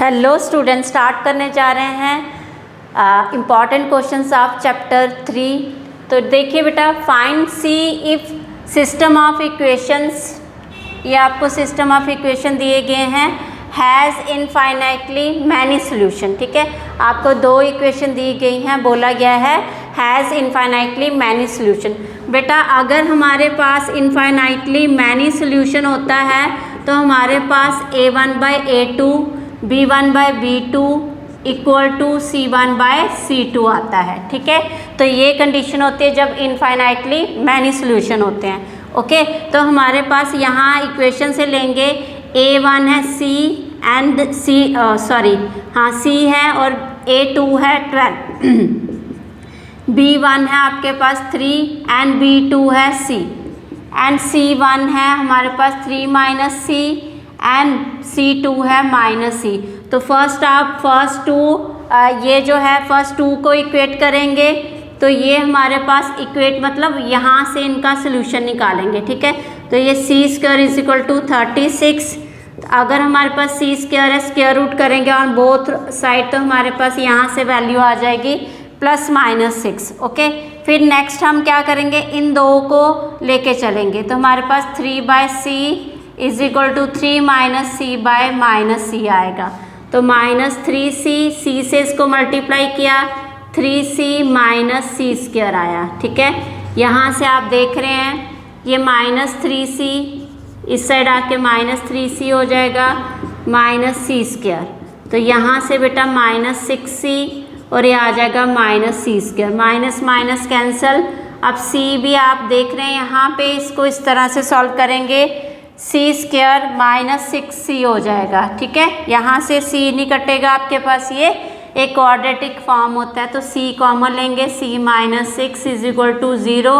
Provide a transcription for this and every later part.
Hello student, start करने जा रहे हैं इम्पॉर्टेंट क्वेश्चंस ऑफ चैप्टर 3। तो देखिए बेटा, find see if system of equations, ये आपको सिस्टम ऑफ इक्वेशन दिए गए हैं, हैज़ इनफाइनाइटली मैनी सॉल्यूशन। ठीक है, आपको दो इक्वेशन दी गई हैं, बोला गया है हैज़ इनफाइनाइटली मैनी सॉल्यूशन। बेटा अगर हमारे पास इनफाइनाइटली मैनी सॉल्यूशन होता है तो हमारे पास a1/a2 b1/b2 equal to c1/c2 आता है। ठीक है, तो ये कंडीशन होती है जब इनफाइनाइटली मैनी सॉल्यूशन होते हैं। ओके, तो हमारे पास यहाँ इक्वेशन से लेंगे a1 है c एंड c है और a2 है 12 b1 है आपके पास 3 एंड b2 है c एंड c1 है हमारे पास 3 - c एंड c2 है -c। तो फर्स्ट टू ये जो है फर्स्ट टू को इक्वेट करेंगे, तो ये हमारे पास इक्वेट मतलब यहाँ से इनका सोल्यूशन निकालेंगे। ठीक है, तो ये c² = 36। अगर हमारे पास c² है, स्क्वायर रूट करेंगे ऑन बोथ साइड, तो हमारे पास यहाँ से वैल्यू आ जाएगी +/6। ओके, फिर नेक्स्ट हम क्या करेंगे, इन दो को लेके चलेंगे, तो हमारे पास 3/c = 3 - c/-c आएगा। तो -3c, c से इसको मल्टीप्लाई किया 3c - c² आया। ठीक है, यहाँ से आप देख रहे हैं ये -3c इस साइड आके -3c हो जाएगा -c²। तो यहाँ से बेटा -6c और ये आ जाएगा -c², माइनस कैंसल। अब c भी आप देख रहे हैं यहाँ पे, इसको इस तरह से सॉल्व करेंगे c² -6c हो जाएगा। ठीक है, यहाँ से c नहीं कटेगा आपके पास, ये एक क्वाड्रेटिक फॉर्म होता है, तो c कॉमन लेंगे, c - 6 = 0।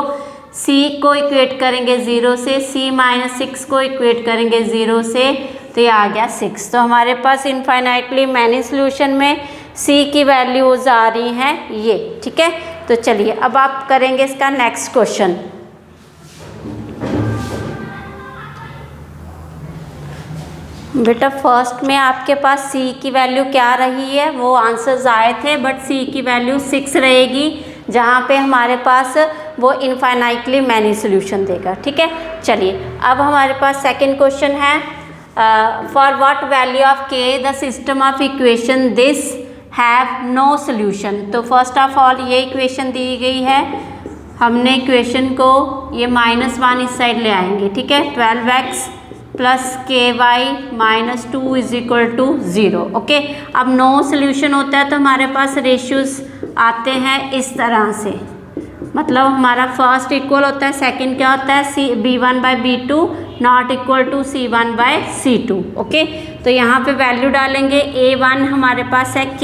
c को इक्वेट करेंगे 0 से, c - 6 को इक्वेट करेंगे 0 से, तो ये आ गया 6। तो हमारे पास इनफाइनाइटली मैनी सॉल्यूशन में c की वैल्यूज आ रही हैं ये। ठीक है, तो चलिए अब आप करेंगे इसका नेक्स्ट क्वेश्चन। बेटा फर्स्ट में आपके पास c की वैल्यू क्या रही है, वो आंसर्स आए थे, बट c की वैल्यू 6 रहेगी, जहाँ पे हमारे पास वो इनफाइनाइटली मैनी सॉल्यूशन देगा। ठीक है, चलिए अब हमारे पास सेकंड क्वेश्चन है, for what value of k the system of equation this have no solution. तो फर्स्ट ऑफ ऑल ये इक्वेशन दी गई है, हमने इक्वेशन को ये -1 इस साइड ले आएंगे। ठीक है, 12x + ky - 2 = 0। ओके, अब नो सॉल्यूशन होता है तो हमारे पास रेशियोज आते हैं इस तरह से, मतलब हमारा फर्स्ट इक्वल होता है, सेकंड क्या होता है b1/b2 ≠ c1/c2। ओके, तो यहाँ पे वैल्यू डालेंगे, a1 हमारे पास है k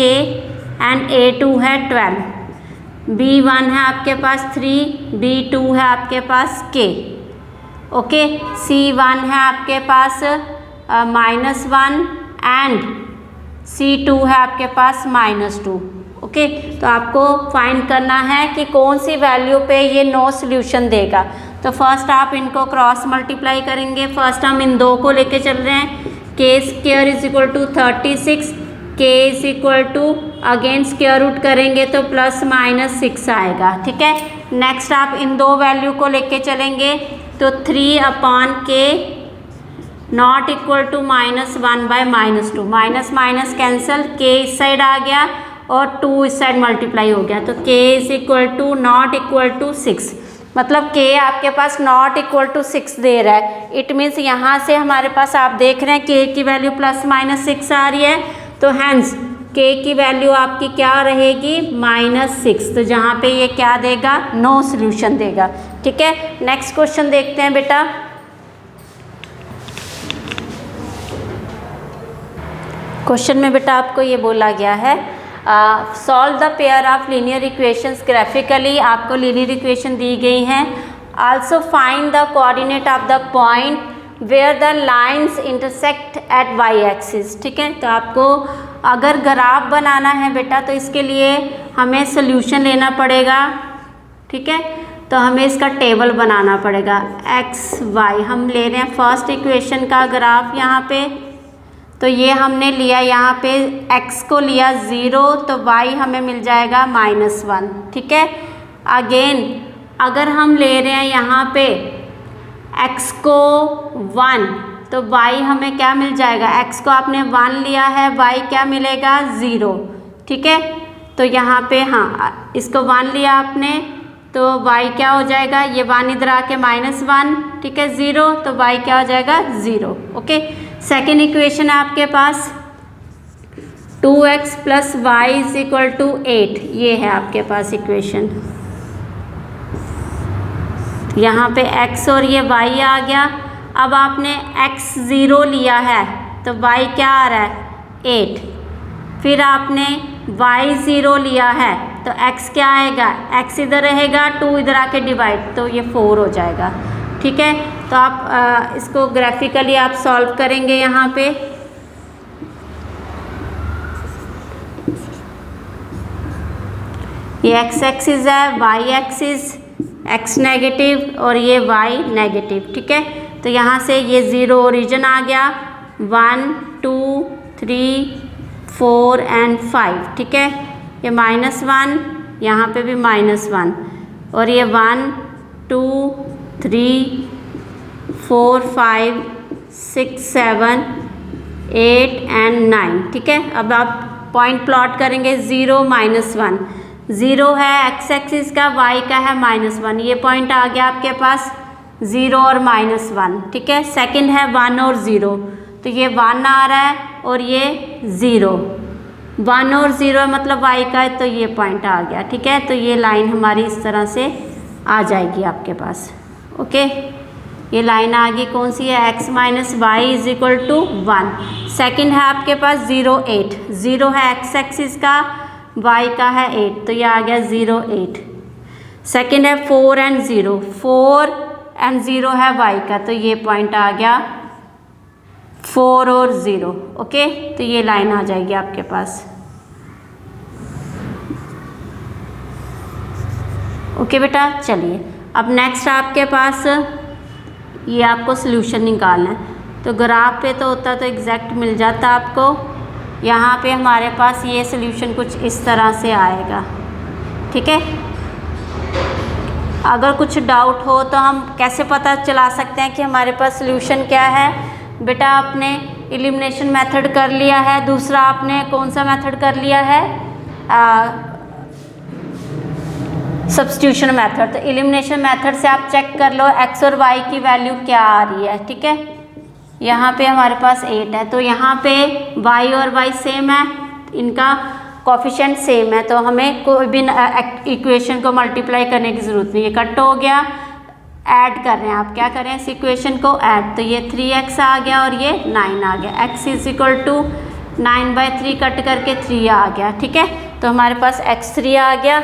एंड a2 है 12, b1 है आपके पास 3, b2 है आपके पास k। ओके, c1 है आपके पास -1 एंड c2 है आपके पास -2। ओके, तो आपको फाइंड करना है कि कौन सी वैल्यू पे ये नो सॉल्यूशन देगा। तो फर्स्ट आप इनको क्रॉस मल्टीप्लाई करेंगे, फर्स्ट हम इन दो को लेके चल रहे हैं, k² = 36, k again square root करेंगे तो +/6 आएगा। ठीक है, नेक्स्ट आप इन दो वैल्यू को लेके चलेंगे, तो 3/k not equal to -1/-2, minus cancel, k इस साइड आ गया और 2 इस साइड मल्टीप्लाई हो गया, तो k नॉट इक्वल टू 6, मतलब k आपके पास नॉट इक्वल टू 6 दे रहा है। इट मीन्स यहाँ से हमारे पास आप देख रहे हैं k की वैल्यू +/6 आ रही है, तो हैंस k की वैल्यू आपकी क्या रहेगी -6। तो जहाँ पे ये क्या देगा, नो सॉल्यूशन देगा। ठीक है, नेक्स्ट क्वेश्चन देखते हैं बेटा। क्वेश्चन में बेटा आपको ये बोला गया है, solve the pair of linear equations graphically, आपको लीनियर इक्वेशन दी गई हैं। Also find the coordinate of the point where the lines intersect at y axis. ठीक है, तो आपको अगर ग्राफ बनाना है बेटा तो इसके लिए हमें सोल्यूशन लेना पड़ेगा। ठीक है, तो हमें इसका टेबल बनाना पड़ेगा, x y हम ले रहे हैं फर्स्ट इक्वेशन का ग्राफ यहाँ पे, तो ये हमने लिया यहाँ पे x को लिया 0 तो y हमें मिल जाएगा -1, ठीक है। अगेन अगर हम ले रहे हैं यहाँ पे x को 1 तो y हमें क्या मिल जाएगा, x को आपने 1 लिया है, y क्या मिलेगा 0, ठीक है। तो यहाँ पे हाँ इसको 1 लिया आपने तो y क्या हो जाएगा, ये 1 इधर आके -1, ठीक है 0, तो y क्या हो जाएगा 0, ओके। सेकेंड इक्वेशन है आपके पास 2x + y = 8, ये है आपके पास इक्वेशन। यहाँ पे x और ये y आ गया। अब आपने x 0 लिया है तो y क्या आ रहा है 8, फिर आपने y 0 लिया है तो x क्या आएगा, x इधर रहेगा, 2 इधर आके डिवाइड तो ये 4 हो जाएगा, ठीक है। तो आप इसको ग्राफिकली आप सॉल्व करेंगे। यहाँ पे ये x एक्सिस है, y एक्सिस, x नेगेटिव और ये y नेगेटिव, ठीक है। तो यहाँ से ये 0 ओरिजिन आ गया, 1 2 3 4 एंड 5, ठीक है। ये -1, यहाँ पे भी -1 और ये 1 2 3 4 5 6 7 8 एंड 9, ठीक है। अब आप पॉइंट प्लॉट करेंगे 0 -1, 0 है x एक्सिस का, y का है -1, ये पॉइंट आ गया आपके पास 0 और -1, ठीक है। सेकंड है 1 और 0, तो ये 1 आ रहा है और ये 0, 1 और 0 मतलब y का है, तो ये पॉइंट आ गया, ठीक है। तो ये लाइन हमारी इस तरह से आ जाएगी आपके पास, ओके। ये लाइन आ गई, कौन सी है, x - y = 1। सेकंड है आपके पास 0 8, 0 है x एक्सिस का, y का है 8, तो ये आ गया 0 8। सेकंड है 4 एंड 0, 4 एंड 0 है y का, तो ये पॉइंट आ गया 4 और 0, ओके। तो ये लाइन आ जाएगी आपके पास, ओके बेटा। चलिए अब नेक्स्ट आपके पास ये आपको सॉल्यूशन निकालना है। तो ग्राफ पे तो होता तो एग्जैक्ट मिल जाता आपको, यहाँ पे हमारे पास ये सॉल्यूशन कुछ इस तरह से आएगा, ठीक है। अगर कुछ डाउट हो तो हम कैसे पता चला सकते हैं कि हमारे पास सॉल्यूशन क्या है। बेटा आपने एलिमिनेशन मेथड कर लिया है, दूसरा आपने कौन सा मेथड कर लिया है, सब्स्टिट्यूशन मेथड। तो एलिमिनेशन मेथड से आप चेक कर लो x और y की वैल्यू क्या आ रही है, ठीक है। यहाँ पे हमारे पास 8 है, तो यहाँ पे y और y सेम है, इनका कोफिशिएंट सेम है, तो हमें कोई भी इक्वेशन को मल्टीप्लाई करने की ज़रूरत नहीं है। कट हो गया, ऐड कर रहे हैं, आप क्या करें इस इक्वेशन को ऐड, तो ये 3x आ गया और ये 9 आ गया, x = 9/3 कट करके 3 आ गया, ठीक है। तो हमारे पास x3 आ गया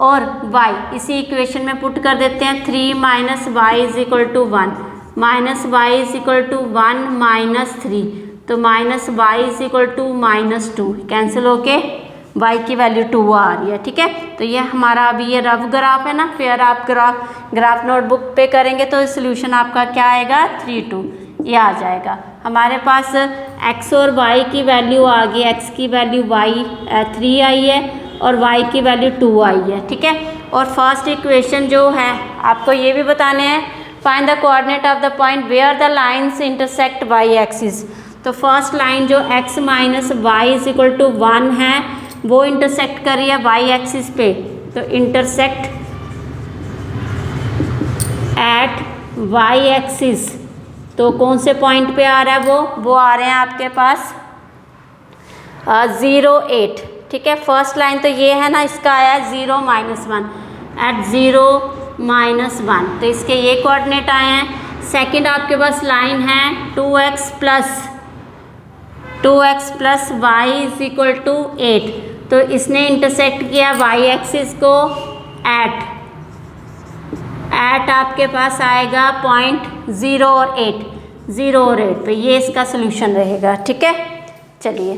और y इसी इक्वेशन में पुट कर देते हैं, 3 - y = 1, -y = 1 -3, तो -y = -2 कैंसिल होके y की वैल्यू 2 आ रही है, ठीक है। तो ये हमारा अभी ये रफ ग्राफ है ना, फिर आप ग्राफ नोटबुक पे करेंगे तो सोल्यूशन आपका क्या आएगा 3 2, ये आ जाएगा। हमारे पास x और y की वैल्यू आ गई, x की वैल्यू 3 आई है और y की वैल्यू 2 आई है, ठीक है। और फर्स्ट इक्वेशन जो है आपको ये भी बताने हैं, find the coordinate of the point where the lines intersect y axis. तो फर्स्ट लाइन जो x - y = 1 है वो इंटरसेक्ट कर रही है y एक्सिस पे, तो इंटरसेक्ट एट y एक्सिस, तो कौन से पॉइंट पे आ रहा है वो आ रहे हैं आपके पास 0 8, ठीक है। फर्स्ट लाइन तो ये है ना, इसका आया 0 - 1 एट 0 - 1, तो इसके ये कोऑर्डिनेट आए हैं। सेकंड आपके पास लाइन है 2x + y = 8, तो इसने इंटरसेक्ट किया y एक्सिस को एट आपके पास आएगा पॉइंट 0 और 8, 0 और 8 पे, ये इसका सोल्यूशन रहेगा, ठीक है। चलिए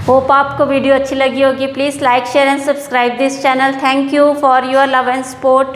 होप आपको वीडियो अच्छी लगी होगी। Please like share and subscribe this channel. Thank you for your love and support.